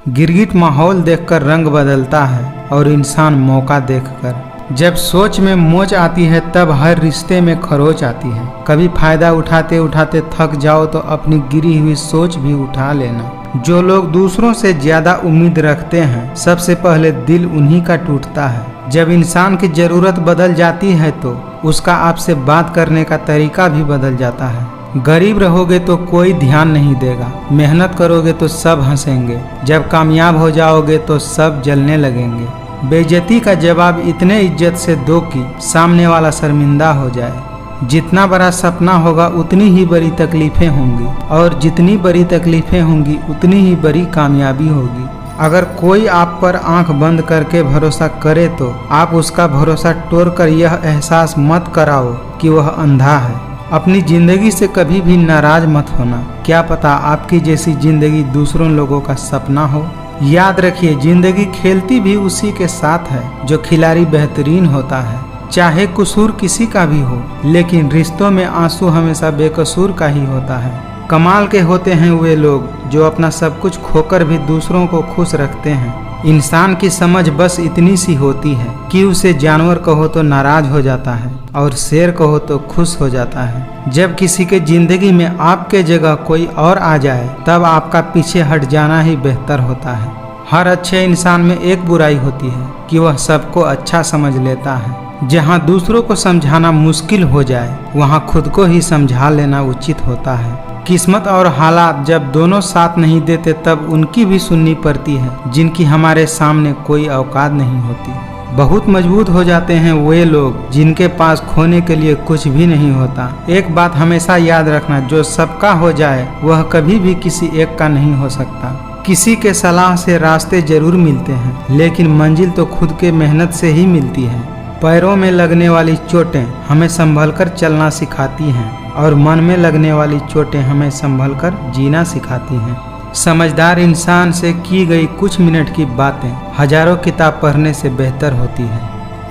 गिरगिट माहौल देखकर रंग बदलता है और इंसान मौका देखकर। जब सोच में मोच आती है तब हर रिश्ते में खरोच आती है। कभी फायदा उठाते उठाते थक जाओ तो अपनी गिरी हुई सोच भी उठा लेना। जो लोग दूसरों से ज्यादा उम्मीद रखते हैं सबसे पहले दिल उन्हीं का टूटता है। जब इंसान की जरूरत बदल जाती है तो उसका आपसे बात करने का तरीका भी बदल जाता है। गरीब रहोगे तो कोई ध्यान नहीं देगा, मेहनत करोगे तो सब हंसेंगे, जब कामयाब हो जाओगे तो सब जलने लगेंगे। बेइज्जती का जवाब इतने इज्जत से दो कि सामने वाला शर्मिंदा हो जाए। जितना बड़ा सपना होगा उतनी ही बड़ी तकलीफें होंगी और जितनी बड़ी तकलीफें होंगी उतनी ही बड़ी कामयाबी होगी। अगर कोई आप पर आंख बंद करके भरोसा करे तो आप उसका भरोसा तोड़कर यह एहसास मत कराओ कि वह अंधा है। अपनी जिंदगी से कभी भी नाराज मत होना, क्या पता आपकी जैसी जिंदगी दूसरों लोगों का सपना हो। याद रखिए, जिंदगी खेलती भी उसी के साथ है जो खिलाड़ी बेहतरीन होता है। चाहे कसूर किसी का भी हो, लेकिन रिश्तों में आंसू हमेशा बेकसूर का ही होता है। कमाल के होते हैं वे लोग जो अपना सब कुछ खोकर भी दूसरों को खुश रखते हैं। इंसान की समझ बस इतनी सी होती है कि उसे जानवर कहो तो नाराज हो जाता है और शेर कहो तो खुश हो जाता है। जब किसी के जिंदगी में आपके जगह कोई और आ जाए तब आपका पीछे हट जाना ही बेहतर होता है। हर अच्छे इंसान में एक बुराई होती है कि वह सबको अच्छा समझ लेता है। जहाँ दूसरों को समझाना मुश्किल हो जाए वहाँ खुद को ही समझा लेना उचित होता है। किस्मत और हालात जब दोनों साथ नहीं देते तब उनकी भी सुननी पड़ती है जिनकी हमारे सामने कोई औकात नहीं होती। बहुत मजबूत हो जाते हैं वे लोग जिनके पास खोने के लिए कुछ भी नहीं होता। एक बात हमेशा याद रखना, जो सबका हो जाए वह कभी भी किसी एक का नहीं हो सकता। किसी के सलाह से रास्ते जरूर मिलते हैं लेकिन मंजिल तो खुद के मेहनत से ही मिलती है। पैरों में लगने वाली चोटें हमें संभल कर चलना सिखाती हैं और मन में लगने वाली चोटें हमें संभल कर जीना सिखाती हैं। समझदार इंसान से की गई कुछ मिनट की बातें हजारों किताब पढ़ने से बेहतर होती है।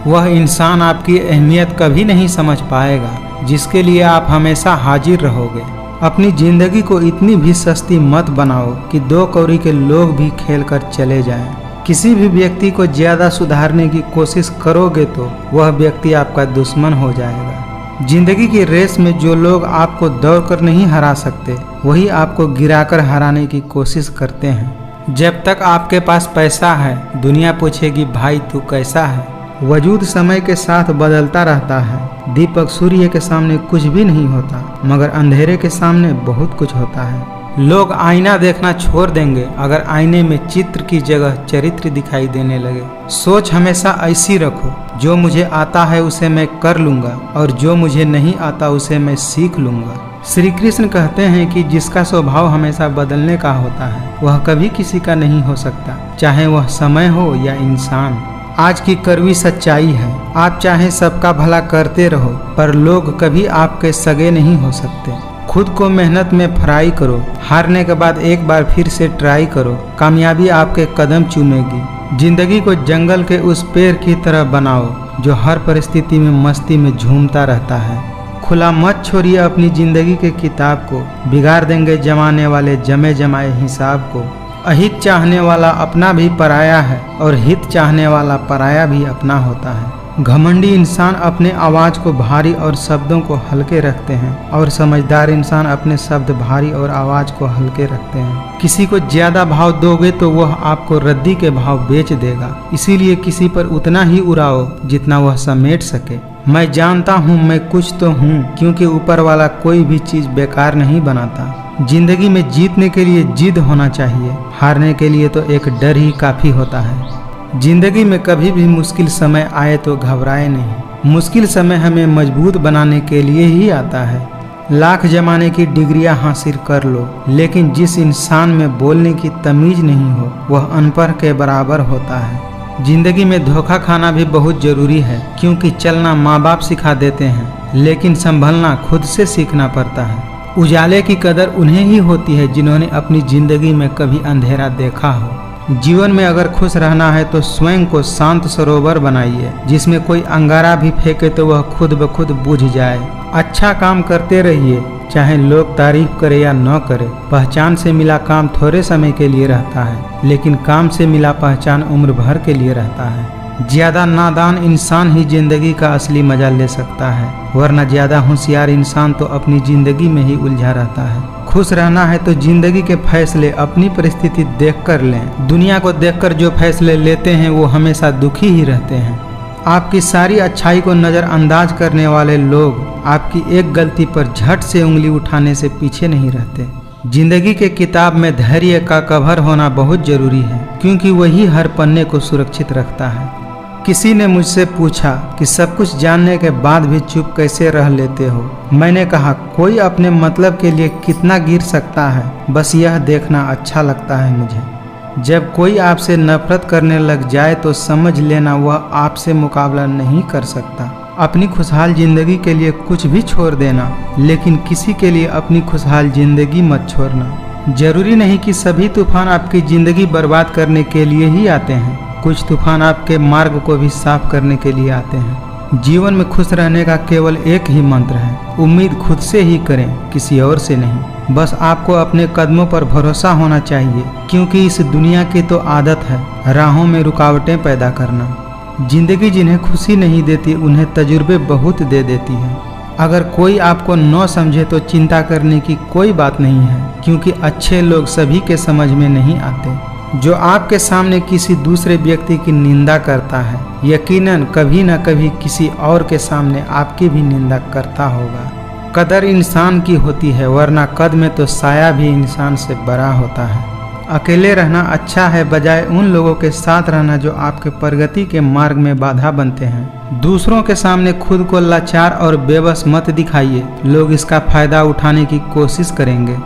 वह इंसान आपकी अहमियत कभी नहीं समझ पाएगा जिसके लिए आप हमेशा हाजिर रहोगे। अपनी जिंदगी को इतनी भी सस्ती मत बनाओ कि 2 कौड़ी के लोग भी खेल कर चले जाएं। किसी भी व्यक्ति को ज्यादा सुधारने की कोशिश करोगे तो वह व्यक्ति आपका दुश्मन हो जाएगा। जिंदगी की रेस में जो लोग आपको दौड़कर नहीं हरा सकते वही आपको गिराकर हराने की कोशिश करते हैं। जब तक आपके पास पैसा है दुनिया पूछेगी भाई तू कैसा है। वजूद समय के साथ बदलता रहता है। दीपक सूर्य के सामने कुछ भी नहीं होता मगर अंधेरे के सामने बहुत कुछ होता है। लोग आईना देखना छोड़ देंगे अगर आईने में चित्र की जगह चरित्र दिखाई देने लगे। सोच हमेशा ऐसी रखो, जो मुझे आता है उसे मैं कर लूंगा और जो मुझे नहीं आता उसे मैं सीख लूंगा। श्री कृष्ण कहते हैं कि जिसका स्वभाव हमेशा बदलने का होता है वह कभी किसी का नहीं हो सकता, चाहे वह समय हो या इंसान। आज की कड़वी सच्चाई है, आप चाहे सबका भला करते रहो पर लोग कभी आपके सगे नहीं हो सकते। खुद को मेहनत में फ्राई करो, हारने के बाद एक बार फिर से ट्राई करो, कामयाबी आपके कदम चूमेगी। जिंदगी को जंगल के उस पेड़ की तरह बनाओ जो हर परिस्थिति में मस्ती में झूमता रहता है। खुला मत छोड़िए अपनी जिंदगी के किताब को, बिगाड़ देंगे जमाने वाले जमे जमाए हिसाब को। अहित चाहने वाला अपना भी पराया है और हित चाहने वाला पराया भी अपना होता है। घमंडी इंसान अपने आवाज को भारी और शब्दों को हल्के रखते हैं और समझदार इंसान अपने शब्द भारी और आवाज को हल्के रखते हैं। किसी को ज्यादा भाव दोगे तो वह आपको रद्दी के भाव बेच देगा, इसीलिए किसी पर उतना ही उड़ाओ जितना वह समेट सके। मैं जानता हूँ मैं कुछ तो हूँ, क्योंकि ऊपर वाला कोई भी चीज बेकार नहीं बनाता। जिंदगी में जीतने के लिए जिद होना चाहिए, हारने के लिए तो एक डर ही काफी होता है। जिंदगी में कभी भी मुश्किल समय आए तो घबराए नहीं, मुश्किल समय हमें मजबूत बनाने के लिए ही आता है। लाख जमाने की डिग्रियां हासिल कर लो, लेकिन जिस इंसान में बोलने की तमीज नहीं हो वह अनपढ़ के बराबर होता है। जिंदगी में धोखा खाना भी बहुत जरूरी है, क्योंकि चलना माँ बाप सिखा देते हैं लेकिन संभलना खुद से सीखना पड़ता है। उजाले की कदर उन्हें ही होती है जिन्होंने अपनी जिंदगी में कभी अंधेरा देखा हो। जीवन में अगर खुश रहना है तो स्वयं को शांत सरोवर बनाइए, जिसमें कोई अंगारा भी फेंके तो वह खुद ब खुद बुझ जाए। अच्छा काम करते रहिए, चाहे लोग तारीफ करे या न करे। पहचान से मिला काम थोड़े समय के लिए रहता है, लेकिन काम से मिला पहचान उम्र भर के लिए रहता है। ज्यादा नादान इंसान ही जिंदगी का असली मजा ले सकता है, वरना ज्यादा होशियार इंसान तो अपनी जिंदगी में ही उलझा रहता है। खुश रहना है तो जिंदगी के फैसले अपनी परिस्थिति देखकर लें। दुनिया को देखकर जो फैसले लेते हैं वो हमेशा दुखी ही रहते हैं। आपकी सारी अच्छाई को नज़रअंदाज करने वाले लोग आपकी एक गलती पर झट से उंगली उठाने से पीछे नहीं रहते। जिंदगी के किताब में धैर्य का कवर होना बहुत जरूरी है, क्योंकि वही हर पन्ने को सुरक्षित रखता है। किसी ने मुझसे पूछा कि सब कुछ जानने के बाद भी चुप कैसे रह लेते हो। मैंने कहा, कोई अपने मतलब के लिए कितना गिर सकता है, बस यह देखना अच्छा लगता है मुझे। जब कोई आपसे नफरत करने लग जाए तो समझ लेना वह आपसे मुकाबला नहीं कर सकता। अपनी खुशहाल जिंदगी के लिए कुछ भी छोड़ देना, लेकिन किसी के लिए अपनी खुशहाल जिंदगी मत छोड़ना। जरूरी नहीं कि सभी तूफान आपकी जिंदगी बर्बाद करने के लिए ही आते हैं। कुछ तूफान आपके मार्ग को भी साफ करने के लिए आते हैं। जीवन में खुश रहने का केवल एक ही मंत्र है, उम्मीद खुद से ही करें, किसी और से नहीं। बस आपको अपने कदमों पर भरोसा होना चाहिए, क्योंकि इस दुनिया की तो आदत है राहों में रुकावटें पैदा करना। जिंदगी जिन्हें खुशी नहीं देती उन्हें तजुर्बे बहुत दे देती है। अगर कोई आपको न समझे तो चिंता करने की कोई बात नहीं है, क्योंकि अच्छे लोग सभी के समझ में नहीं आते। जो आपके सामने किसी दूसरे व्यक्ति की निंदा करता है, यकीनन कभी न कभी किसी और के सामने आपकी भी निंदा करता होगा। कदर इंसान की होती है, वरना कद में तो साया भी इंसान से बड़ा होता है। अकेले रहना अच्छा है, बजाय उन लोगों के साथ रहना जो आपके प्रगति के मार्ग में बाधा बनते हैं। दूसरों के सामने खुद को लाचार और बेबस मत दिखाइए, लोग इसका फायदा उठाने की कोशिश करेंगे।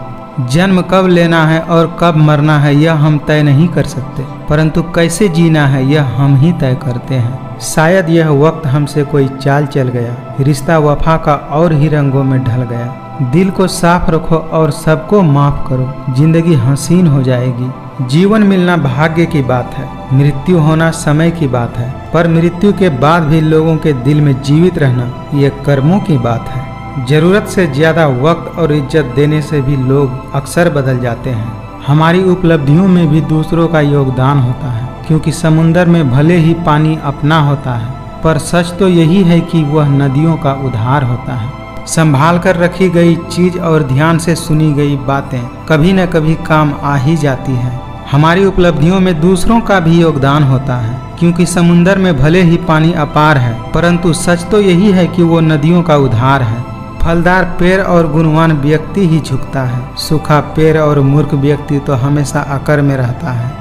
जन्म कब लेना है और कब मरना है यह हम तय नहीं कर सकते, परंतु कैसे जीना है यह हम ही तय करते हैं। शायद यह वक्त हमसे कोई चाल चल गया, रिश्ता वफा का और ही रंगों में ढल गया। दिल को साफ रखो और सबको माफ करो, जिंदगी हसीन हो जाएगी। जीवन मिलना भाग्य की बात है, मृत्यु होना समय की बात है, पर मृत्यु के बाद भी लोगों के दिल में जीवित रहना ये कर्मों की बात है। जरूरत से ज्यादा वक्त और इज्जत देने से भी लोग अक्सर बदल जाते हैं। हमारी उपलब्धियों में भी दूसरों का योगदान होता है, क्योंकि समुंदर में भले ही पानी अपना होता है, पर सच तो यही है कि वह नदियों का उद्धार होता है। संभाल कर रखी गई चीज और ध्यान से सुनी गई बातें कभी न कभी काम आ ही जाती है। हमारी उपलब्धियों में दूसरों का भी योगदान होता है, क्योंकि समुंदर में भले ही पानी अपार है, परंतु सच तो यही है कि वो नदियों का उद्धार है। फलदार पेड़ और गुणवान व्यक्ति ही झुकता है, सूखा पेड़ और मूर्ख व्यक्ति तो हमेशा अकर में रहता है।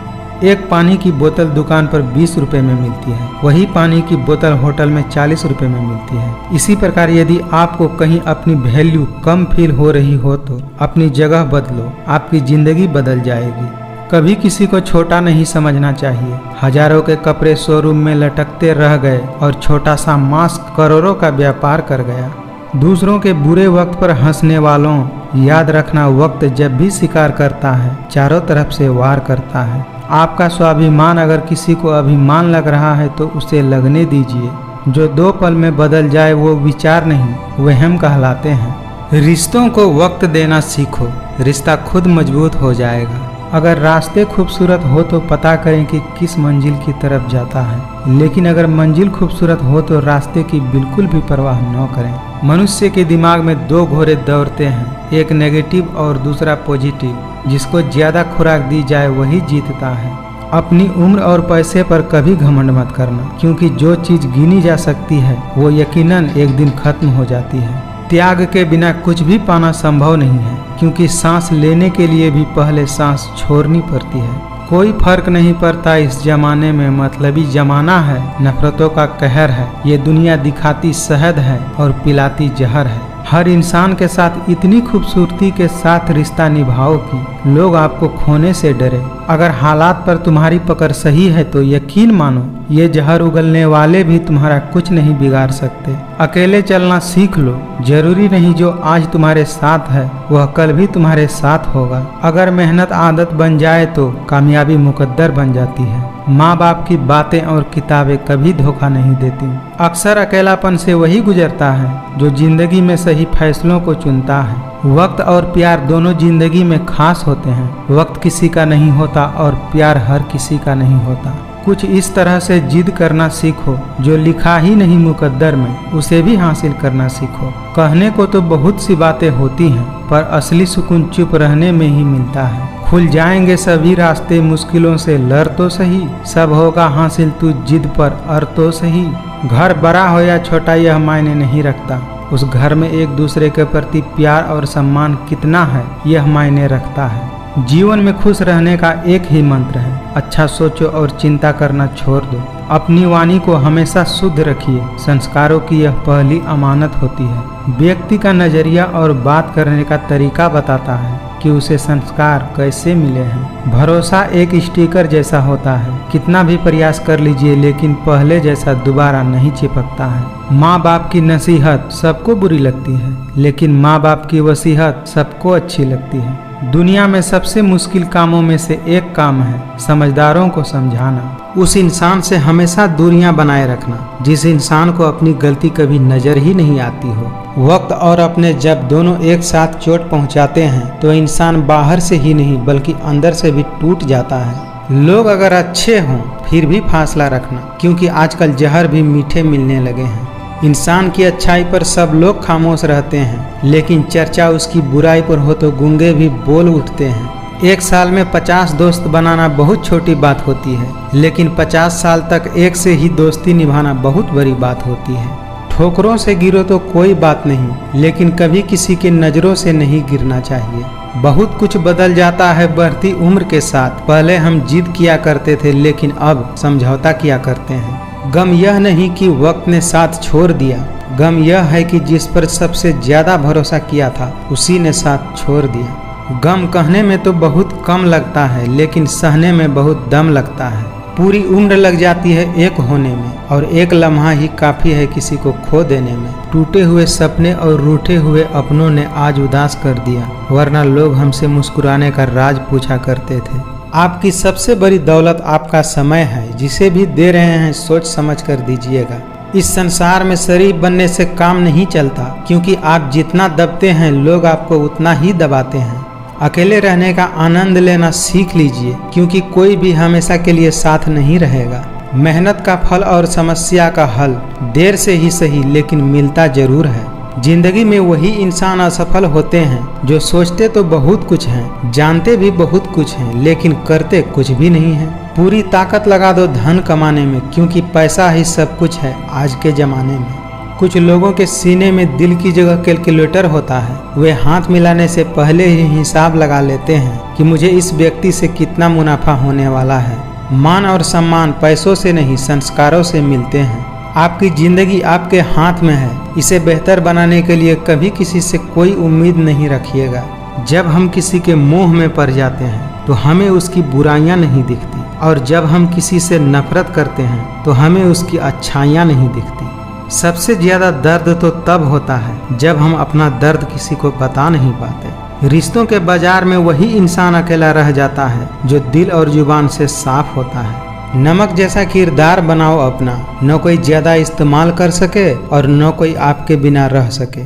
एक पानी की बोतल दुकान पर 20 रुपए में मिलती है, वही पानी की बोतल होटल में 40 रुपए में मिलती है। इसी प्रकार यदि आपको कहीं अपनी वैल्यू कम फील हो रही हो तो अपनी जगह बदलो, आपकी जिंदगी बदल जाएगी। कभी किसी को छोटा नहीं समझना चाहिए। हजारों के कपड़े शोरूम में लटकते रह गए और छोटा सा मास्क करोड़ों का व्यापार कर गया। दूसरों के बुरे वक्त पर हंसने वालों, याद रखना वक्त जब भी शिकार करता है चारों तरफ से वार करता है। आपका स्वाभिमान अगर किसी को अभिमान लग रहा है तो उसे लगने दीजिए। जो 2 पल में बदल जाए वो विचार नहीं, वहम कहलाते हैं। रिश्तों को वक्त देना सीखो, रिश्ता खुद मजबूत हो जाएगा। अगर रास्ते खूबसूरत हो तो पता करें कि किस मंजिल की तरफ जाता है, लेकिन अगर मंजिल खूबसूरत हो तो रास्ते की बिल्कुल भी परवाह न करें। मनुष्य के दिमाग में 2 घोड़े दौड़ते हैं, एक नेगेटिव और दूसरा पॉजिटिव। जिसको ज्यादा खुराक दी जाए वही जीतता है। अपनी उम्र और पैसे पर कभी घमंड मत करना, क्योंकि जो चीज गिनी जा सकती है वो यकीनन एक दिन खत्म हो जाती है। त्याग के बिना कुछ भी पाना संभव नहीं है, क्योंकि सांस लेने के लिए भी पहले सांस छोड़नी पड़ती है। कोई फर्क नहीं पड़ता इस जमाने में, मतलबी जमाना है, नफरतों का कहर है। ये दुनिया दिखाती शहद है और पिलाती जहर है। हर इंसान के साथ इतनी खूबसूरती के साथ रिश्ता निभाओ कि लोग आपको खोने से डरे। अगर हालात पर तुम्हारी पकड़ सही है तो यकीन मानो ये जहर उगलने वाले भी तुम्हारा कुछ नहीं बिगाड़ सकते। अकेले चलना सीख लो। जरूरी नहीं जो आज तुम्हारे साथ है वह कल भी तुम्हारे साथ होगा। अगर मेहनत आदत बन जाए तो कामयाबी मुकद्दर बन जाती है। माँ बाप की बातें और किताबें कभी धोखा नहीं देती। अक्सर अकेलापन से वही गुजरता है जो जिंदगी में सही फैसलों को चुनता है। वक्त और प्यार दोनों जिंदगी में खास होते हैं। वक्त किसी का नहीं होता और प्यार हर किसी का नहीं होता। कुछ इस तरह से जिद करना सीखो, जो लिखा ही नहीं मुकद्दर में उसे भी हासिल करना सीखो। कहने को तो बहुत सी बातें होती हैं, पर असली सुकून चुप रहने में ही मिलता है। खुल जाएंगे सभी रास्ते, मुश्किलों से लड़ तो सही, सब होगा हासिल तू जिद पर अड़ तो सही। घर बड़ा हो या छोटा यह मायने नहीं रखता, उस घर में एक दूसरे के प्रति प्यार और सम्मान कितना है यह मायने रखता है। जीवन में खुश रहने का एक ही मंत्र है, अच्छा सोचो और चिंता करना छोड़ दो। अपनी वाणी को हमेशा शुद्ध रखिए, संस्कारों की यह पहली अमानत होती है। व्यक्ति का नजरिया और बात करने का तरीका बताता है कि उसे संस्कार कैसे मिले हैं। भरोसा एक स्टिकर जैसा होता है, कितना भी प्रयास कर लीजिए लेकिन पहले जैसा दोबारा नहीं चिपकता है। माँ बाप की नसीहत सबको बुरी लगती है, लेकिन माँ बाप की वसीहत सबको अच्छी लगती है। दुनिया में सबसे मुश्किल कामों में से एक काम है समझदारों को समझाना। उस इंसान से हमेशा दूरियां बनाए रखना जिस इंसान को अपनी गलती कभी नजर ही नहीं आती हो। वक्त और अपने जब दोनों एक साथ चोट पहुंचाते हैं तो इंसान बाहर से ही नहीं बल्कि अंदर से भी टूट जाता है। लोग अगर अच्छे हों फिर भी फासला रखना, क्योंकि आजकल जहर भी मीठे मिलने लगे हैं। इंसान की अच्छाई पर सब लोग खामोश रहते हैं, लेकिन चर्चा उसकी बुराई पर हो तो गूंगे भी बोल उठते हैं। एक साल में 50 दोस्त बनाना बहुत छोटी बात होती है, लेकिन 50 साल तक एक से ही दोस्ती निभाना बहुत बड़ी बात होती है। ठोकरों से गिरो तो कोई बात नहीं, लेकिन कभी किसी के नज़रों से नहीं गिरना चाहिए। बहुत कुछ बदल जाता है बढ़ती उम्र के साथ। पहले हम जिद किया करते थे, लेकिन अब समझौता किया करते हैं। गम यह नहीं कि वक्त ने साथ छोड़ दिया, गम यह है कि जिस पर सबसे ज्यादा भरोसा किया था उसी ने साथ छोड़ दिया। गम कहने में तो बहुत कम लगता है, लेकिन सहने में बहुत दम लगता है। पूरी उम्र लग जाती है एक होने में, और एक लम्हा ही काफी है किसी को खो देने में। टूटे हुए सपने और रूठे हुए अपनों ने आज उदास कर दिया, वरना लोग हमसे मुस्कुराने का राज पूछा करते थे। आपकी सबसे बड़ी दौलत आपका समय है, जिसे भी दे रहे हैं सोच समझ कर दीजिएगा। इस संसार में शरीफ बनने से काम नहीं चलता, क्योंकि आप जितना दबते हैं लोग आपको उतना ही दबाते हैं। अकेले रहने का आनंद लेना सीख लीजिए, क्योंकि कोई भी हमेशा के लिए साथ नहीं रहेगा। मेहनत का फल और समस्या का हल देर से ही सही लेकिन मिलता जरूर है। जिंदगी में वही इंसान असफल होते हैं जो सोचते तो बहुत कुछ हैं, जानते भी बहुत कुछ हैं, लेकिन करते कुछ भी नहीं है। पूरी ताकत लगा दो धन कमाने में, क्योंकि पैसा ही सब कुछ है आज के जमाने में। कुछ लोगों के सीने में दिल की जगह कैलकुलेटर होता है, वे हाथ मिलाने से पहले ही हिसाब लगा लेते हैं कि मुझे इस व्यक्ति से कितना मुनाफा होने वाला है। मान और सम्मान पैसों से नहीं संस्कारों से मिलते हैं। आपकी जिंदगी आपके हाथ में है, इसे बेहतर बनाने के लिए कभी किसी से कोई उम्मीद नहीं रखिएगा। जब हम किसी के मोह में पड़ जाते हैं तो हमें उसकी बुराइयां नहीं दिखती, और जब हम किसी से नफरत करते हैं तो हमें उसकी अच्छाइयां नहीं दिखती। सबसे ज्यादा दर्द तो तब होता है जब हम अपना दर्द किसी को बता नहीं पाते। रिश्तों के बाजार में वही इंसान अकेला रह जाता है जो दिल और जुबान से साफ होता है। नमक जैसा किरदार बनाओ अपना, न कोई ज्यादा इस्तेमाल कर सके और न कोई आपके बिना रह सके।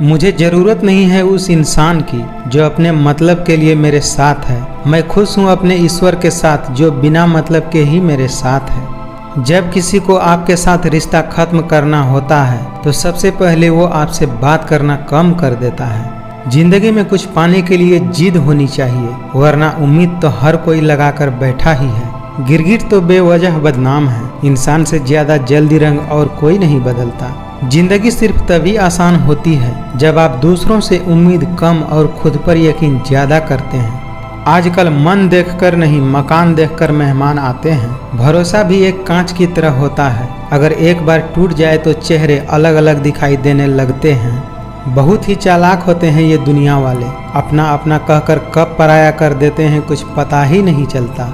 मुझे जरूरत नहीं है उस इंसान की जो अपने मतलब के लिए मेरे साथ है। मैं खुश हूँ अपने ईश्वर के साथ जो बिना मतलब के ही मेरे साथ है। जब किसी को आपके साथ रिश्ता खत्म करना होता है तो सबसे पहले वो आपसे बात करना कम कर देता है। जिंदगी में कुछ पाने के लिए जिद होनी चाहिए, वरना उम्मीद तो हर कोई लगाकर बैठा ही है। गिरगिट तो बेवजह बदनाम है, इंसान से ज्यादा जल्दी रंग और कोई नहीं बदलता। जिंदगी सिर्फ तभी आसान होती है जब आप दूसरों से उम्मीद कम और खुद पर यकीन ज्यादा करते हैं। आजकल मन देखकर नहीं मकान देखकर मेहमान आते हैं। भरोसा भी एक कांच की तरह होता है, अगर एक बार टूट जाए तो चेहरे अलग अलग दिखाई देने लगते हैं। बहुत ही चालाक होते हैं ये दुनिया वाले, अपना अपना कहकर कब पराया कर देते हैं कुछ पता ही नहीं चलता।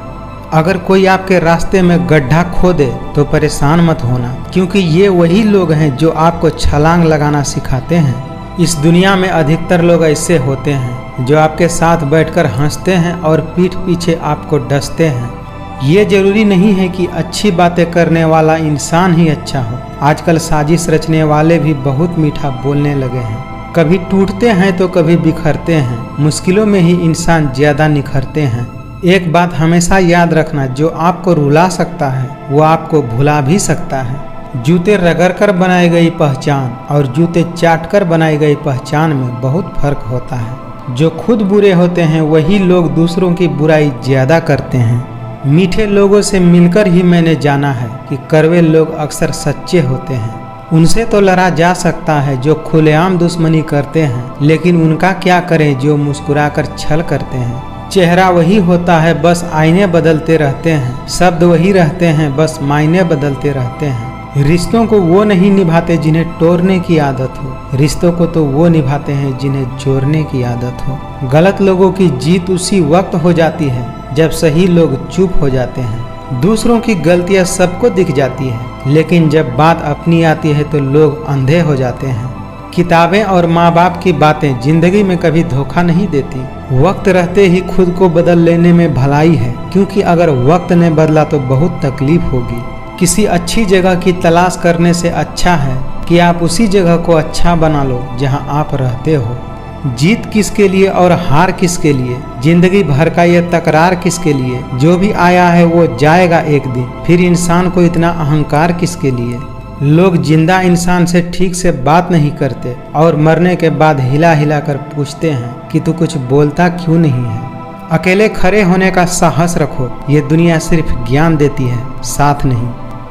अगर कोई आपके रास्ते में गड्ढा खोदे तो परेशान मत होना, क्योंकि ये वही लोग हैं जो आपको छलांग लगाना सिखाते हैं। इस दुनिया में अधिकतर लोग ऐसे होते हैं जो आपके साथ बैठकर हंसते हैं और पीठ पीछे आपको डसते हैं। ये जरूरी नहीं है कि अच्छी बातें करने वाला इंसान ही अच्छा हो। आजकल साजिश रचने वाले भी बहुत मीठा बोलने लगे हैं। कभी टूटते हैं तो कभी बिखरते हैं। मुश्किलों में ही इंसान ज्यादा निखरते हैं। एक बात हमेशा याद रखना, जो आपको रुला सकता है वो आपको भुला भी सकता है। जूते रगड़ कर बनाई गई पहचान और जूते चाट कर बनाई गई पहचान में बहुत फर्क होता है। जो खुद बुरे होते हैं वही लोग दूसरों की बुराई ज्यादा करते हैं। मीठे लोगों से मिलकर ही मैंने जाना है कि कड़वे लोग अक्सर सच्चे होते हैं। उनसे तो लड़ा जा सकता है जो खुलेआम दुश्मनी करते हैं, लेकिन उनका क्या करें जो मुस्कुराकर छल करते हैं। चेहरा वही होता है, बस आईने बदलते रहते हैं। शब्द वही रहते हैं, बस मायने बदलते रहते हैं। रिश्तों को वो नहीं निभाते जिन्हें तोड़ने की आदत हो, रिश्तों को तो वो निभाते हैं जिन्हें जोड़ने की आदत हो। गलत लोगों की जीत उसी वक्त हो जाती है जब सही लोग चुप हो जाते हैं। दूसरों की गलतियां सबको दिख जाती है, लेकिन जब बात अपनी आती है तो लोग अंधे हो जाते हैं। किताबें और माँ बाप की बातें जिंदगी में कभी धोखा नहीं देती। वक्त रहते ही खुद को बदल लेने में भलाई है, क्योंकि अगर वक्त ने बदला तो बहुत तकलीफ होगी। किसी अच्छी जगह की तलाश करने से अच्छा है कि आप उसी जगह को अच्छा बना लो जहाँ आप रहते हो। जीत किसके लिए और हार किसके लिए, जिंदगी भर का ये तकरार किसके लिए। जो भी आया है वो जाएगा एक दिन, फिर इंसान को इतना अहंकार किसके लिए। लोग जिंदा इंसान से ठीक से बात नहीं करते और मरने के बाद हिला हिला कर पूछते हैं कि तू कुछ बोलता क्यों नहीं है। अकेले खड़े होने का साहस रखो, ये दुनिया सिर्फ ज्ञान देती है, साथ नहीं।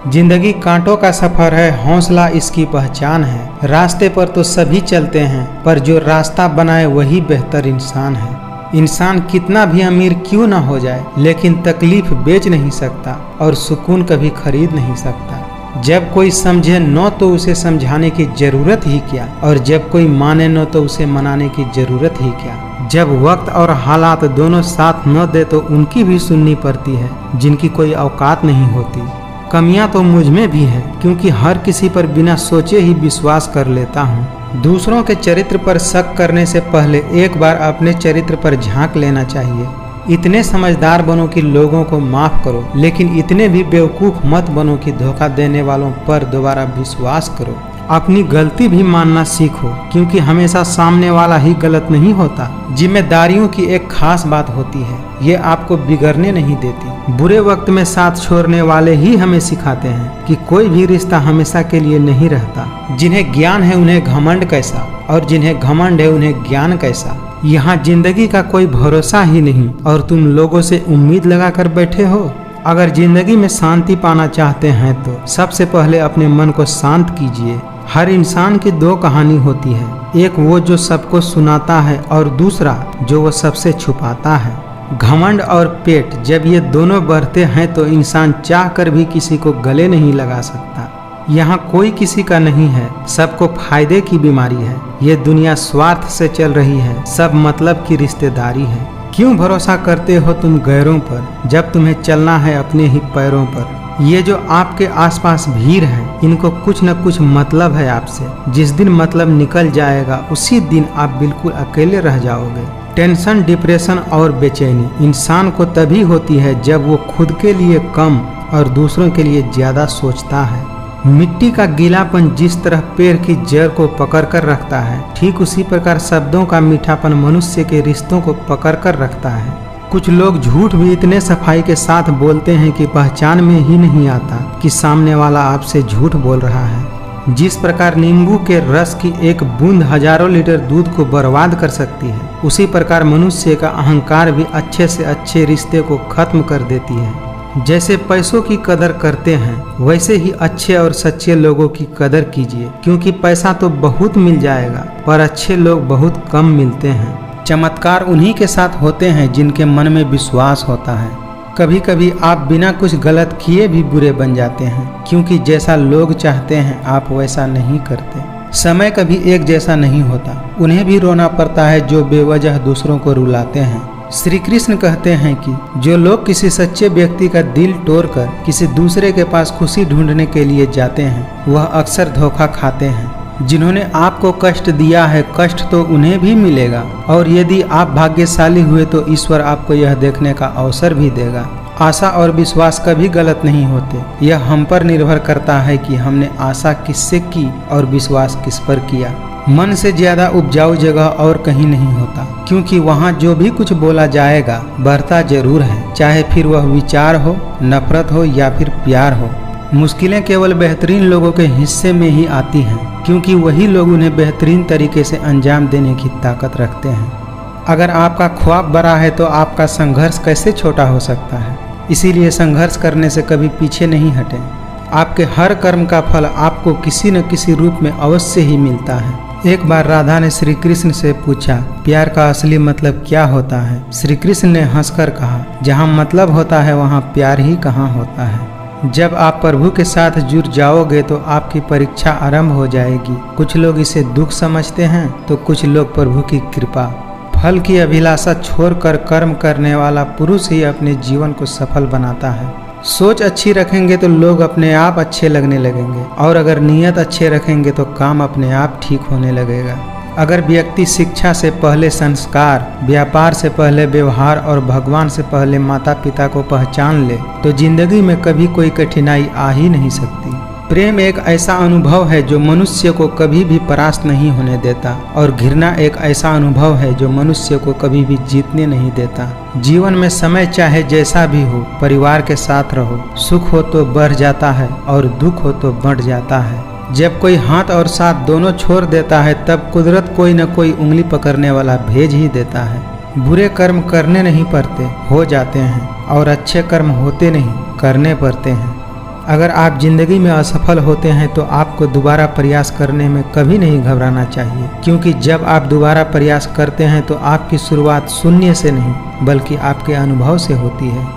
जिंदगी कांटों का सफर है, हौसला इसकी पहचान है। रास्ते पर तो सभी चलते हैं, पर जो रास्ता बनाए वही बेहतर इंसान है। इंसान कितना भी अमीर क्यों ना हो जाए, लेकिन तकलीफ बेच नहीं सकता और सुकून कभी खरीद नहीं सकता। जब कोई समझे न तो उसे समझाने की जरूरत ही क्या, और जब कोई माने न तो उसे मनाने की जरूरत ही क्या। जब वक्त और हालात दोनों साथ न दे तो उनकी भी सुननी पड़ती है जिनकी कोई औकात नहीं होती। कमियां तो मुझ में भी है, क्योंकि हर किसी पर बिना सोचे ही विश्वास कर लेता हूँ। दूसरों के चरित्र पर शक करने से पहले एक बार अपने चरित्र पर झांक लेना चाहिए। इतने समझदार बनो कि लोगों को माफ करो, लेकिन इतने भी बेवकूफ मत बनो कि धोखा देने वालों पर दोबारा विश्वास करो। अपनी गलती भी मानना सीखो, क्योंकि हमेशा सामने वाला ही गलत नहीं होता। जिम्मेदारियों की एक खास बात होती है, ये आपको बिगड़ने नहीं देती। बुरे वक्त में साथ छोड़ने वाले ही हमें सिखाते हैं कि कोई भी रिश्ता हमेशा के लिए नहीं रहता। जिन्हें ज्ञान है उन्हें घमंड कैसा, और जिन्हें घमंड है उन्हें ज्ञान कैसा। यहाँ जिंदगी का कोई भरोसा ही नहीं और तुम लोगों से उम्मीद लगा कर बैठे हो। अगर जिंदगी में शांति पाना चाहते हैं तो सबसे पहले अपने मन को शांत कीजिए। हर इंसान की दो कहानी होती है, एक वो जो सबको सुनाता है और दूसरा जो वो सबसे छुपाता है। घमंड और पेट जब ये दोनों बढ़ते हैं तो इंसान चाह कर भी किसी को गले नहीं लगा सकता। यहाँ कोई किसी का नहीं है, सबको फायदे की बीमारी है। ये दुनिया स्वार्थ से चल रही है, सब मतलब की रिश्तेदारी है। क्यों भरोसा करते हो तुम गैरों पर, जब तुम्हें चलना है अपने ही पैरों पर। ये जो आपके आसपास भीड़ है, इनको कुछ न कुछ मतलब है आपसे। जिस दिन मतलब निकल जाएगा उसी दिन आप बिल्कुल अकेले रह जाओगे। टेंशन, डिप्रेशन और बेचैनी इंसान को तभी होती है जब वो खुद के लिए कम और दूसरों के लिए ज्यादा सोचता है। मिट्टी का गीलापन जिस तरह पेड़ की जड़ को पकड़ कर रखता है, ठीक उसी प्रकार शब्दों का मीठापन मनुष्य के रिश्तों को पकड़ कर रखता है। कुछ लोग झूठ भी इतने सफाई के साथ बोलते हैं कि पहचान में ही नहीं आता कि सामने वाला आपसे झूठ बोल रहा है। जिस प्रकार नींबू के रस की एक बूंद हजारों लीटर दूध को बर्बाद कर सकती है, उसी प्रकार मनुष्य का अहंकार भी अच्छे से अच्छे रिश्ते को खत्म कर देती है। जैसे पैसों की कदर करते हैं, वैसे ही अच्छे और सच्चे लोगों की कदर कीजिए, क्योंकि पैसा तो बहुत मिल जाएगा पर अच्छे लोग बहुत कम मिलते हैं। चमत्कार उन्हीं के साथ होते हैं जिनके मन में विश्वास होता है। कभी कभी आप बिना कुछ गलत किए भी बुरे बन जाते हैं, क्योंकि जैसा लोग चाहते हैं आप वैसा नहीं करते। समय कभी एक जैसा नहीं होता, उन्हें भी रोना पड़ता है जो बेवजह दूसरों को रुलाते हैं। श्री कृष्ण कहते हैं कि जो लोग किसी सच्चे व्यक्ति का दिल तोड़कर किसी दूसरे के पास खुशी ढूंढने के लिए जाते हैं वह अक्सर धोखा खाते हैं। जिन्होंने आपको कष्ट दिया है कष्ट तो उन्हें भी मिलेगा, और यदि आप भाग्यशाली हुए तो ईश्वर आपको यह देखने का अवसर भी देगा। आशा और विश्वास कभी गलत नहीं होते, यह हम पर निर्भर करता है कि हमने आशा किससे की और विश्वास किस पर किया। मन से ज्यादा उपजाऊ जगह और कहीं नहीं होता, क्योंकि वहाँ जो भी कुछ बोला जाएगा बढ़ता जरूर है, चाहे फिर वह विचार हो, नफरत हो या फिर प्यार हो। मुश्किलें केवल बेहतरीन लोगों के हिस्से में ही आती हैं, क्योंकि वही लोग उन्हें बेहतरीन तरीके से अंजाम देने की ताकत रखते हैं। अगर आपका ख्वाब बड़ा है तो आपका संघर्ष कैसे छोटा हो सकता है। इसीलिए संघर्ष करने से कभी पीछे नहीं हटें। आपके हर कर्म का फल आपको किसी न किसी रूप में अवश्य ही मिलता है। एक बार राधा ने श्री कृष्ण से पूछा, प्यार का असली मतलब क्या होता है। श्री कृष्ण ने हंसकर कहा, जहाँ मतलब होता है वहाँ प्यार ही कहाँ होता है। जब आप प्रभु के साथ जुड़ जाओगे तो आपकी परीक्षा आरंभ हो जाएगी। कुछ लोग इसे दुख समझते हैं तो कुछ लोग प्रभु की कृपा। फल की अभिलाषा छोड़कर कर्म करने वाला पुरुष ही अपने जीवन को सफल बनाता है। सोच अच्छी रखेंगे तो लोग अपने आप अच्छे लगने लगेंगे, और अगर नीयत अच्छे रखेंगे तो काम अपने आप ठीक होने लगेगा। अगर व्यक्ति शिक्षा से पहले संस्कार, व्यापार से पहले व्यवहार और भगवान से पहले माता पिता को पहचान ले तो जिंदगी में कभी कोई कठिनाई आ ही नहीं सकती। प्रेम एक ऐसा अनुभव है जो मनुष्य को कभी भी परास्त नहीं होने देता, और घृणा एक ऐसा अनुभव है जो मनुष्य को कभी भी जीतने नहीं देता। जीवन में समय चाहे जैसा भी हो, परिवार के साथ रहो। सुख हो तो बढ़ जाता है और दुख हो तो बढ़ जाता है। जब कोई हाथ और साथ दोनों छोड़ देता है तब कुदरत कोई न कोई उंगली पकड़ने वाला भेज ही देता है। बुरे कर्म करने नहीं पड़ते, हो जाते हैं, और अच्छे कर्म होते नहीं, करने पड़ते हैं। अगर आप जिंदगी में असफल होते हैं तो आपको दोबारा प्रयास करने में कभी नहीं घबराना चाहिए, क्योंकि जब आप दोबारा प्रयास करते हैं तो आपकी शुरुआत शून्य से नहीं बल्कि आपके अनुभव से होती है।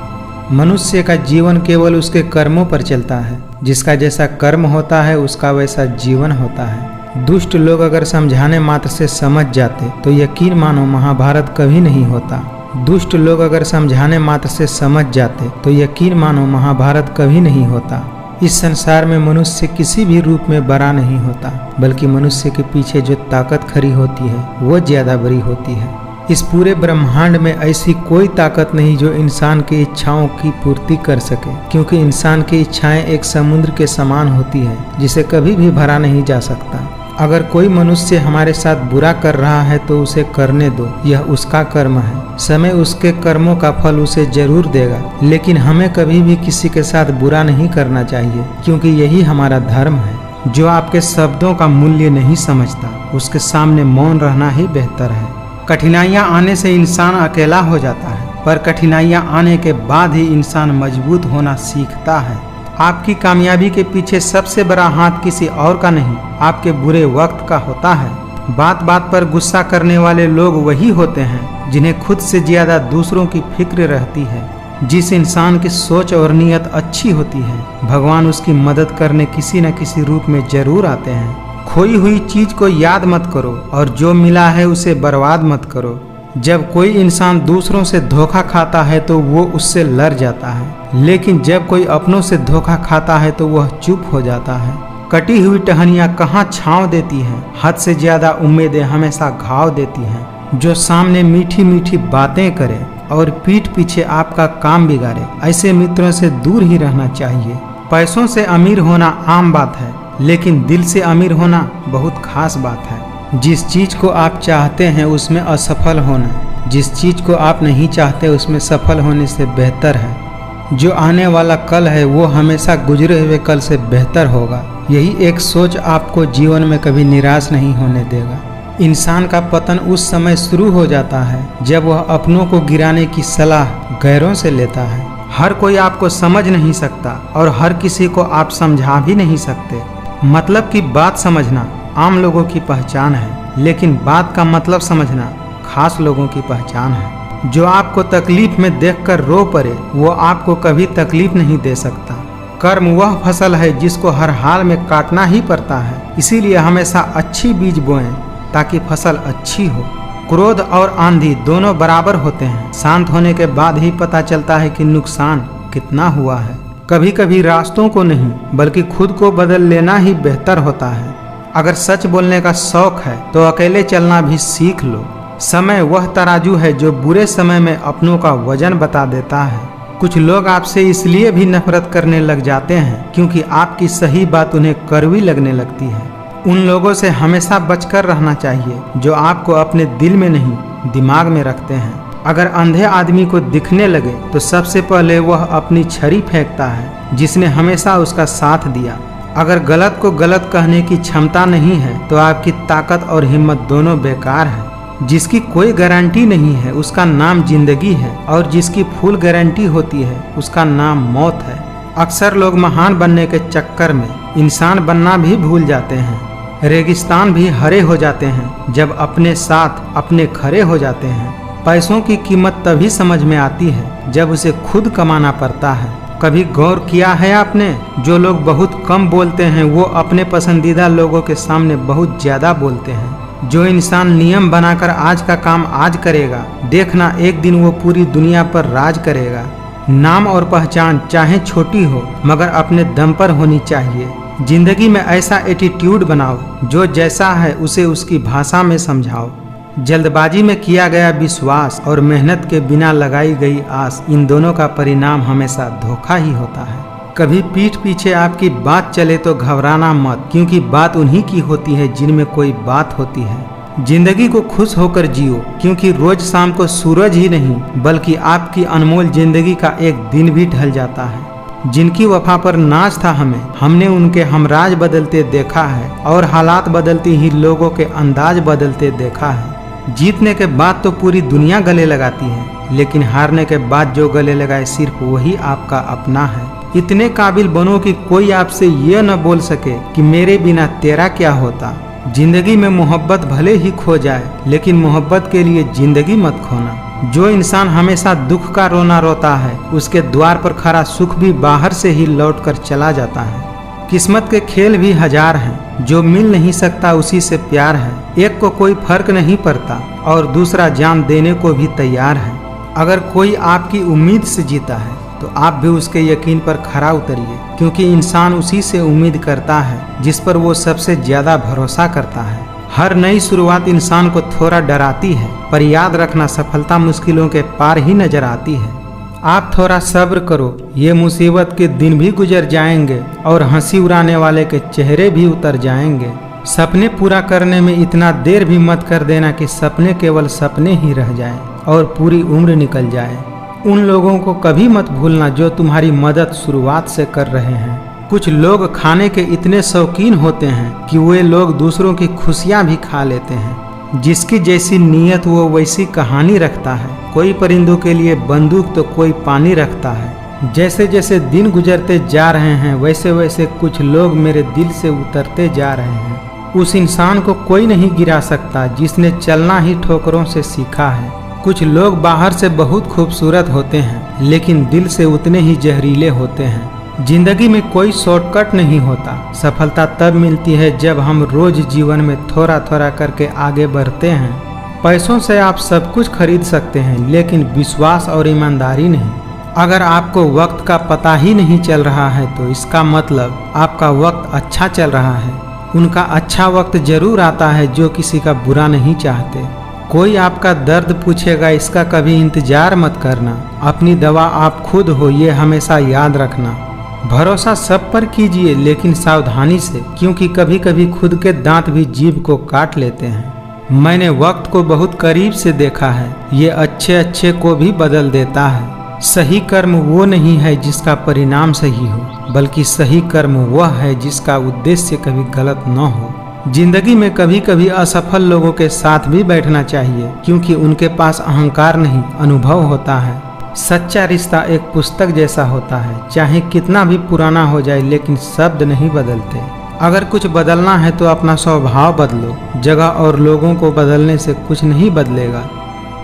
मनुष्य का जीवन केवल उसके कर्मों पर चलता है। जिसका जैसा कर्म होता है उसका वैसा जीवन होता है। दुष्ट लोग अगर समझाने मात्र से समझ जाते तो यकीन मानो महाभारत कभी नहीं होता। दुष्ट लोग अगर समझाने मात्र से समझ जाते तो यकीन मानो महाभारत कभी नहीं होता। इस संसार में मनुष्य किसी भी रूप में बड़ा नहीं होता, बल्कि मनुष्य के पीछे जो ताकत खड़ी होती है वो ज्यादा बड़ी होती है। इस पूरे ब्रह्मांड में ऐसी कोई ताकत नहीं जो इंसान की इच्छाओं की पूर्ति कर सके, क्योंकि इंसान की इच्छाएं एक समुद्र के समान होती है जिसे कभी भी भरा नहीं जा सकता। अगर कोई मनुष्य हमारे साथ बुरा कर रहा है तो उसे करने दो, यह उसका कर्म है। समय उसके कर्मों का फल उसे जरूर देगा, लेकिन हमें कभी भी किसी के साथ बुरा नहीं करना चाहिए, क्योंकि यही हमारा धर्म है। जो आपके शब्दों का मूल्य नहीं समझता उसके सामने मौन रहना ही बेहतर है। कठिनाइयाँ आने से इंसान अकेला हो जाता है, पर कठिनाइयाँ आने के बाद ही इंसान मजबूत होना सीखता है। आपकी कामयाबी के पीछे सबसे बड़ा हाथ किसी और का नहीं, आपके बुरे वक्त का होता है। बात बात पर गुस्सा करने वाले लोग वही होते हैं जिन्हें खुद से ज्यादा दूसरों की फिक्र रहती है। जिस इंसान की सोच और नीयत अच्छी होती है भगवान उसकी मदद करने किसी न किसी रूप में जरूर आते हैं। खोई हुई चीज को याद मत करो और जो मिला है उसे बर्बाद मत करो। जब कोई इंसान दूसरों से धोखा खाता है तो वो उससे लड़ जाता है, लेकिन जब कोई अपनों से धोखा खाता है तो वह चुप हो जाता है। कटी हुई टहनियाँ कहाँ छांव देती हैं, हद से ज्यादा उम्मीदें हमेशा घाव देती हैं। जो सामने मीठी मीठी बातें करे और पीठ पीछे आपका काम बिगाड़े, ऐसे मित्रों से दूर ही रहना चाहिए। पैसों से अमीर होना आम बात है, लेकिन दिल से अमीर होना बहुत खास बात है। जिस चीज को आप चाहते हैं उसमें असफल होना, जिस चीज को आप नहीं चाहते उसमें सफल होने से बेहतर है। जो आने वाला कल है वो हमेशा गुजरे हुए कल से बेहतर होगा। यही एक सोच आपको जीवन में कभी निराश नहीं होने देगा। इंसान का पतन उस समय शुरू हो जाता है जब वह अपनों को गिराने की सलाह गैरों से लेता है। हर कोई आपको समझ नहीं सकता और हर किसी को आप समझा भी नहीं सकते। मतलब की बात समझना आम लोगों की पहचान है, लेकिन बात का मतलब समझना खास लोगों की पहचान है। जो आपको तकलीफ में देखकर रो पड़े वो आपको कभी तकलीफ नहीं दे सकता। कर्म वह फसल है जिसको हर हाल में काटना ही पड़ता है, इसीलिए हमेशा अच्छी बीज बोएं ताकि फसल अच्छी हो। क्रोध और आंधी दोनों बराबर होते हैं। शांत होने के बाद ही पता चलता है कि नुकसान कितना हुआ है। कभी कभी रास्तों को नहीं बल्कि खुद को बदल लेना ही बेहतर होता है। अगर सच बोलने का शौक है तो अकेले चलना भी सीख लो। समय वह तराजू है जो बुरे समय में अपनों का वजन बता देता है। कुछ लोग आपसे इसलिए भी नफरत करने लग जाते हैं क्योंकि आपकी सही बात उन्हें कड़वी लगने लगती है। उन लोगों से हमेशा बचकर रहना चाहिए जो आपको अपने दिल में नहीं दिमाग में रखते हैं। अगर अंधे आदमी को दिखने लगे तो सबसे पहले वह अपनी छड़ी फेंकता है जिसने हमेशा उसका साथ दिया। अगर गलत को गलत कहने की क्षमता नहीं है तो आपकी ताकत और हिम्मत दोनों बेकार है। जिसकी कोई गारंटी नहीं है उसका नाम जिंदगी है और जिसकी फुल गारंटी होती है उसका नाम मौत है। अक्सर लोग महान बनने के चक्कर में इंसान बनना भी भूल जाते हैं। रेगिस्तान भी हरे हो जाते हैं जब अपने साथ अपने खड़े हो जाते हैं। पैसों की कीमत तभी समझ में आती है जब उसे खुद कमाना पड़ता है। कभी गौर किया है आपने, जो लोग बहुत कम बोलते हैं वो अपने पसंदीदा लोगों के सामने बहुत ज़्यादा बोलते हैं। जो इंसान नियम बनाकर आज का काम आज करेगा, देखना एक दिन वो पूरी दुनिया पर राज करेगा। नाम और पहचान चाहे छोटी हो मगर अपने दम पर होनी चाहिए। जिंदगी में ऐसा एटीट्यूड बनाओ जो जैसा है उसे उसकी भाषा में समझाओ। जल्दबाजी में किया गया विश्वास और मेहनत के बिना लगाई गई आस, इन दोनों का परिणाम हमेशा धोखा ही होता है। कभी पीठ पीछे आपकी बात चले तो घबराना मत, क्योंकि बात उन्हीं की होती है जिनमें कोई बात होती है। जिंदगी को खुश होकर जियो, क्योंकि रोज शाम को सूरज ही नहीं बल्कि आपकी अनमोल जिंदगी का एक दिन भी ढल जाता है। जिनकी वफा पर नाज था हमने उनके हमराज बदलते देखा है और हालात बदलती ही लोगों के अंदाज बदलते देखा है। जीतने के बाद तो पूरी दुनिया गले लगाती है, लेकिन हारने के बाद जो गले लगाए सिर्फ वही आपका अपना है। इतने काबिल बनो कि कोई आपसे ये न बोल सके कि मेरे बिना तेरा क्या होता। जिंदगी में मोहब्बत भले ही खो जाए, लेकिन मोहब्बत के लिए जिंदगी मत खोना। जो इंसान हमेशा दुख का रोना रोता है, उसके द्वार पर खड़ा सुख भी बाहर से ही लौट कर चला जाता है। किस्मत के खेल भी हजार हैं, जो मिल नहीं सकता उसी से प्यार है। एक को कोई फर्क नहीं पड़ता और दूसरा जान देने को भी तैयार है। अगर कोई आपकी उम्मीद से जीता है तो आप भी उसके यकीन पर खरा उतरिए, क्योंकि इंसान उसी से उम्मीद करता है जिस पर वो सबसे ज्यादा भरोसा करता है। हर नई शुरुआत इंसान को थोड़ा डराती है, पर याद रखना सफलता मुश्किलों के पार ही नजर आती है। आप थोड़ा सब्र करो, ये मुसीबत के दिन भी गुजर जाएंगे और हंसी उड़ाने वाले के चेहरे भी उतर जाएंगे। सपने पूरा करने में इतना देर भी मत कर देना कि सपने केवल सपने ही रह जाएं और पूरी उम्र निकल जाए। उन लोगों को कभी मत भूलना जो तुम्हारी मदद शुरुआत से कर रहे हैं। कुछ लोग खाने के इतने शौकीन होते हैं कि वे लोग दूसरों की खुशियां भी खा लेते हैं। जिसकी जैसी नीयत वो वैसी कहानी रखता है। कोई परिंदों के लिए बंदूक तो कोई पानी रखता है। जैसे जैसे दिन गुजरते जा रहे हैं वैसे वैसे कुछ लोग मेरे दिल से उतरते जा रहे हैं। उस इंसान को कोई नहीं गिरा सकता जिसने चलना ही ठोकरों से सीखा है। कुछ लोग बाहर से बहुत खूबसूरत होते हैं, लेकिन दिल से उतने ही जहरीले होते हैं। जिंदगी में कोई शॉर्टकट नहीं होता। सफलता तब मिलती है जब हम रोज जीवन में थोड़ा थोड़ा करके आगे बढ़ते हैं। पैसों से आप सब कुछ खरीद सकते हैं, लेकिन विश्वास और ईमानदारी नहीं। अगर आपको वक्त का पता ही नहीं चल रहा है तो इसका मतलब आपका वक्त अच्छा चल रहा है। उनका अच्छा वक्त जरूर आता है जो किसी का बुरा नहीं चाहते। कोई आपका दर्द पूछेगा, इसका कभी इंतजार मत करना। अपनी दवा आप खुद हो, ये हमेशा याद रखना। भरोसा सब पर कीजिए, लेकिन सावधानी से, क्योंकि कभी कभी खुद के दांत भी जीभ को काट लेते हैं। मैंने वक्त को बहुत करीब से देखा है, ये अच्छे अच्छे को भी बदल देता है। सही कर्म वो नहीं है जिसका परिणाम सही हो, बल्कि सही कर्म वह है जिसका उद्देश्य कभी गलत न हो। जिंदगी में कभी कभी असफल लोगों के साथ भी बैठना चाहिए, क्योंकि उनके पास अहंकार नहीं अनुभव होता है। सच्चा रिश्ता एक पुस्तक जैसा होता है, चाहे कितना भी पुराना हो जाए, लेकिन शब्द नहीं बदलते। अगर कुछ बदलना है तो अपना स्वभाव बदलो। जगह और लोगों को बदलने से कुछ नहीं बदलेगा।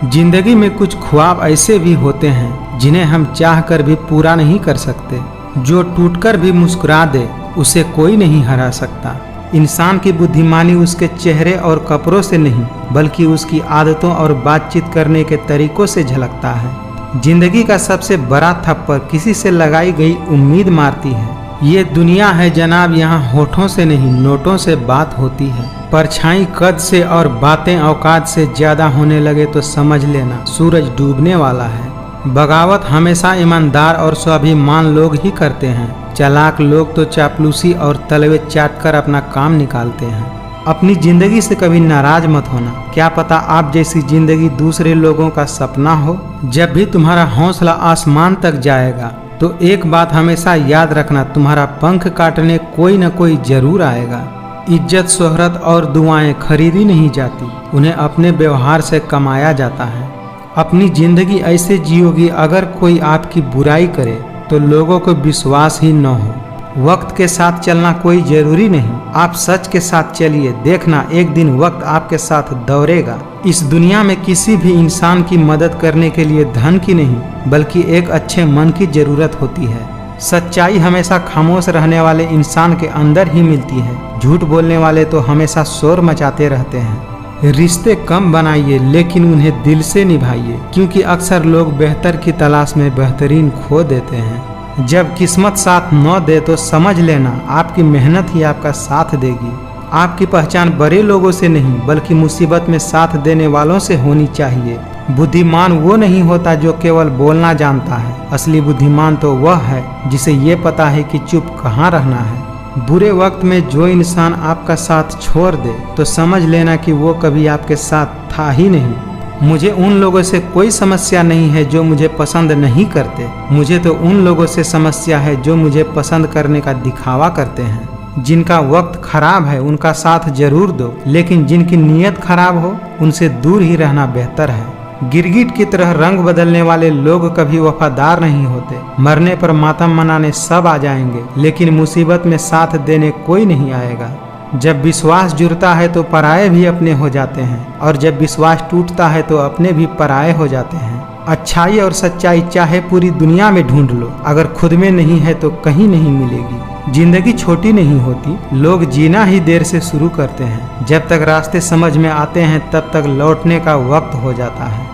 जिंदगी में कुछ ख्वाब ऐसे भी होते हैं जिन्हें हम चाह कर भी पूरा नहीं कर सकते। जो टूटकर भी मुस्कुरा दे उसे कोई नहीं हरा सकता। इंसान की बुद्धिमानी उसके चेहरे और कपड़ों से नहीं बल्कि उसकी आदतों और बातचीत करने के तरीकों से झलकता है। जिंदगी का सबसे बड़ा थप्पड़ किसी से लगाई गई उम्मीद मारती है। ये दुनिया है जनाब, यहाँ होठों से नहीं नोटों से बात होती है। परछाई कद से और बातें औकात से ज्यादा होने लगे तो समझ लेना सूरज डूबने वाला है। बगावत हमेशा ईमानदार और स्वाभिमान लोग ही करते हैं। चालाक लोग तो चापलूसी और तलवे चाट कर अपना काम निकालते हैं। अपनी जिंदगी से कभी नाराज मत होना, क्या पता आप जैसी जिंदगी दूसरे लोगों का सपना हो। जब भी तुम्हारा हौसला आसमान तक जाएगा तो एक बात हमेशा याद रखना, तुम्हारा पंख काटने कोई न कोई जरूर आएगा। इज्जत, शोहरत और दुआएं खरीदी नहीं जाती, उन्हें अपने व्यवहार से कमाया जाता है। अपनी जिंदगी ऐसे जियोगी अगर कोई आपकी बुराई करे तो लोगों को विश्वास ही न हो। वक्त के साथ चलना कोई जरूरी नहीं, आप सच के साथ चलिए, देखना एक दिन वक्त आपके साथ दौड़ेगा। इस दुनिया में किसी भी इंसान की मदद करने के लिए धन की नहीं बल्कि एक अच्छे मन की जरूरत होती है। सच्चाई हमेशा खामोश रहने वाले इंसान के अंदर ही मिलती है। झूठ बोलने वाले तो हमेशा शोर मचाते रहते हैं। रिश्ते कम बनाइए लेकिन उन्हें दिल से निभाइए, क्योंकि अक्सर लोग बेहतर की तलाश में बेहतरीन खो देते हैं। जब किस्मत साथ न दे तो समझ लेना आपकी मेहनत ही आपका साथ देगी। आपकी पहचान बड़े लोगों से नहीं बल्कि मुसीबत में साथ देने वालों से होनी चाहिए। बुद्धिमान वो नहीं होता जो केवल बोलना जानता है, असली बुद्धिमान तो वह है जिसे ये पता है कि चुप कहाँ रहना है। बुरे वक्त में जो इंसान आपका साथ छोड़ दे तो समझ लेना कि वो कभी आपके साथ था ही नहीं। मुझे उन लोगों से कोई समस्या नहीं है जो मुझे पसंद नहीं करते, मुझे तो उन लोगों से समस्या है जो मुझे पसंद करने का दिखावा करते हैं। जिनका वक्त खराब है उनका साथ जरूर दो, लेकिन जिनकी नीयत खराब हो उनसे दूर ही रहना बेहतर है। गिरगिट की तरह रंग बदलने वाले लोग कभी वफादार नहीं होते। मरने पर मातम मनाने सब आ जाएंगे, लेकिन मुसीबत में साथ देने कोई नहीं आएगा। जब विश्वास जुड़ता है तो पराये भी अपने हो जाते हैं, और जब विश्वास टूटता है तो अपने भी पराये हो जाते हैं। अच्छाई और सच्चाई चाहे पूरी दुनिया में ढूंढ लो, अगर खुद में नहीं है तो कहीं नहीं मिलेगी। जिंदगी छोटी नहीं होती, लोग जीना ही देर से शुरू करते हैं। जब तक रास्ते समझ में आते हैं तब तक लौटने का वक्त हो जाता है।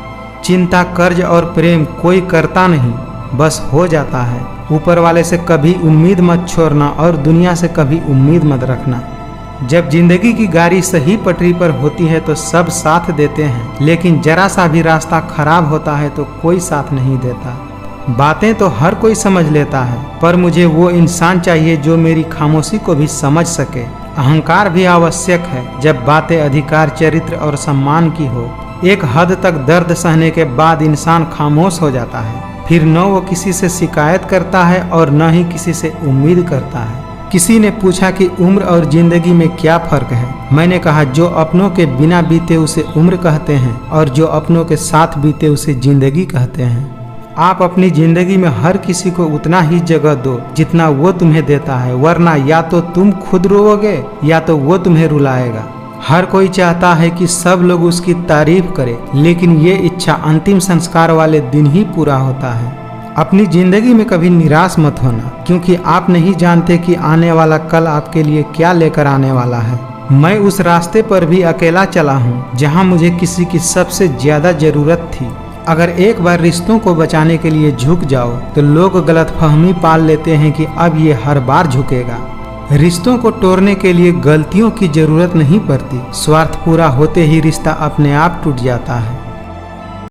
चिंता, कर्ज और प्रेम कोई करता नहीं, बस हो जाता है। ऊपर वाले से कभी उम्मीद मत छोड़ना और दुनिया से कभी उम्मीद मत रखना। जब जिंदगी की गाड़ी सही पटरी पर होती है तो सब साथ देते हैं, लेकिन जरा सा भी रास्ता खराब होता है तो कोई साथ नहीं देता। बातें तो हर कोई समझ लेता है, पर मुझे वो इंसान चाहिए जो मेरी खामोशी को भी समझ सके। अहंकार भी आवश्यक है जब बातें अधिकार, चरित्र और सम्मान की हो। एक हद तक दर्द सहने के बाद इंसान खामोश हो जाता है, फिर न वो किसी से शिकायत करता है और न ही किसी से उम्मीद करता है। किसी ने पूछा कि उम्र और जिंदगी में क्या फर्क है। मैंने कहा, जो अपनों के बिना बीते उसे उम्र कहते हैं और जो अपनों के साथ बीते उसे जिंदगी कहते हैं। आप अपनी जिंदगी में हर किसी को उतना ही जगह दो जितना वो तुम्हें देता है, वरना या तो तुम खुद रोओगे या तो वो तुम्हें रुलाएगा। हर कोई चाहता है कि सब लोग उसकी तारीफ करें, लेकिन ये इच्छा अंतिम संस्कार वाले दिन ही पूरा होता है। अपनी जिंदगी में कभी निराश मत होना, क्योंकि आप नहीं जानते कि आने वाला कल आपके लिए क्या लेकर आने वाला है। मैं उस रास्ते पर भी अकेला चला हूँ जहाँ मुझे किसी की सबसे ज्यादा जरूरत थी। अगर एक बार रिश्तों को बचाने के लिए झुक जाओ तो लोग गलतफहमी पाल लेते हैं कि अब ये हर बार झुकेगा। रिश्तों को तोड़ने के लिए गलतियों की जरूरत नहीं पड़ती, स्वार्थ पूरा होते ही रिश्ता अपने आप टूट जाता है।